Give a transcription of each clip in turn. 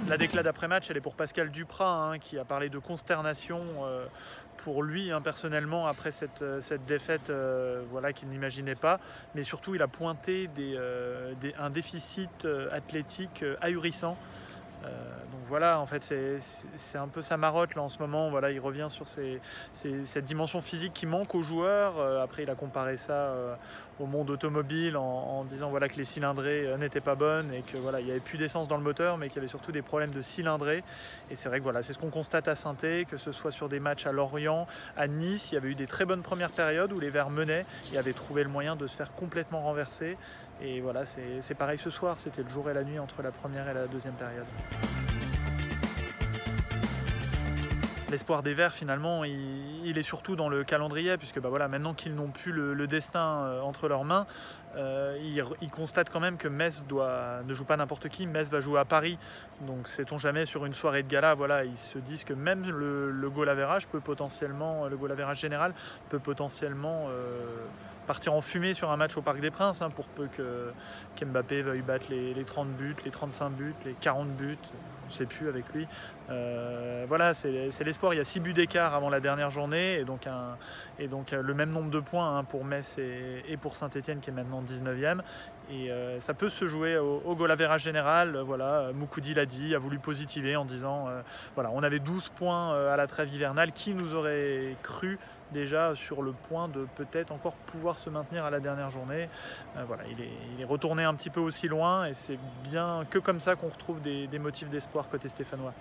La déclat d'après-match, elle est pour Pascal Duprat, hein, qui a parlé de consternation pour lui personnellement après cette défaite voilà, qu'il n'imaginait pas. Mais surtout, il a pointé un déficit athlétique ahurissant. Donc voilà, en fait, c'est un peu sa marotte là en ce moment. Voilà, il revient sur cette dimension physique qui manque aux joueurs. Après, il a comparé ça au monde automobile en disant voilà, que les cylindrées n'étaient pas bonnes et que voilà, il n'y avait plus d'essence dans le moteur, mais qu'il y avait surtout des problèmes de cylindrée. Et c'est vrai que voilà, c'est ce qu'on constate à Saint-Étienne, que ce soit sur des matchs à Lorient, à Nice, il y avait eu des très bonnes premières périodes où les Verts menaient et avaient trouvé le moyen de se faire complètement renverser. Et voilà, c'est pareil ce soir, c'était le jour et la nuit entre la première et la deuxième période. L'espoir des Verts, finalement, il est surtout dans le calendrier, puisque bah voilà, maintenant qu'ils n'ont plus le destin entre leurs mains, ils constatent quand même que Metz ne joue pas n'importe qui. Metz va jouer à Paris, donc sait-on jamais, sur une soirée de gala, voilà, ils se disent que même le goal average peut potentiellement, le goal average général peut potentiellement partir en fumée sur un match au Parc des Princes, hein, pour peu qu'Mbappé veuille battre les 30 buts, les 35 buts, les 40 buts, on ne sait plus avec lui. Voilà, c'est l'espoir. Il y a 6 buts d'écart avant la dernière journée et donc le même nombre de points, hein, pour Metz et pour Saint-Étienne qui est maintenant 19e. Et ça peut se jouer au goal average général. Voilà, Moukoudi l'a dit, a voulu positiver en disant voilà, on avait 12 points à la trêve hivernale. Qui nous aurait cru déjà sur le point de peut-être encore pouvoir se maintenir à la dernière journée. Voilà, il est retourné un petit peu aussi loin et c'est bien que comme ça qu'on retrouve des motifs d'espoir côté stéphanois.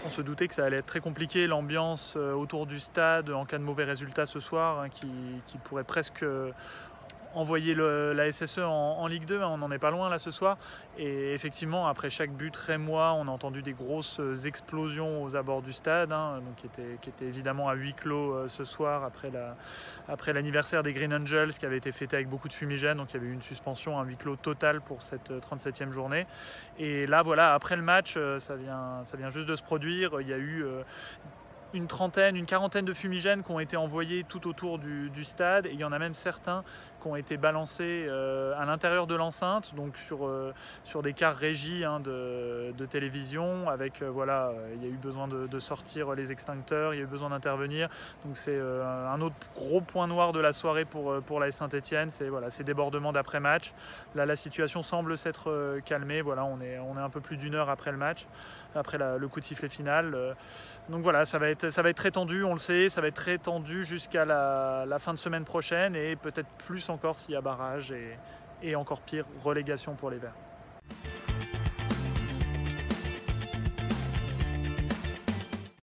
On se doutait que ça allait être très compliqué, l'ambiance autour du stade en cas de mauvais résultat ce soir, hein, qui pourrait presque envoyer la SSE en Ligue 2, on n'en est pas loin là ce soir. Et effectivement, après chaque but rémois, on a entendu des grosses explosions aux abords du stade, hein, donc qui était évidemment à huis clos ce soir après l'anniversaire des Green Angels qui avait été fêté avec beaucoup de fumigène. Donc il y avait eu une suspension, un huis clos total pour cette 37e journée. Et là voilà, après le match, ça vient juste de se produire. Il y a eu une quarantaine de fumigènes qui ont été envoyés tout autour du stade, et il y en a même certains qui ont été balancés à l'intérieur de l'enceinte, donc sur des cars régis, hein, de télévision, avec voilà, il y a eu besoin de sortir les extincteurs, il y a eu besoin d'intervenir. Donc c'est un autre gros point noir de la soirée pour l'AS Saint-Étienne, c'est voilà, ces débordements d'après-match. Là, la situation semble s'être calmée, voilà, on est un peu plus d'une heure après le match, après le coup de sifflet final. Donc voilà, ça va être très tendu, on le sait, ça va être très tendu jusqu'à la fin de semaine prochaine, et peut-être plus encore s'il y a barrage, et encore pire, relégation pour les Verts.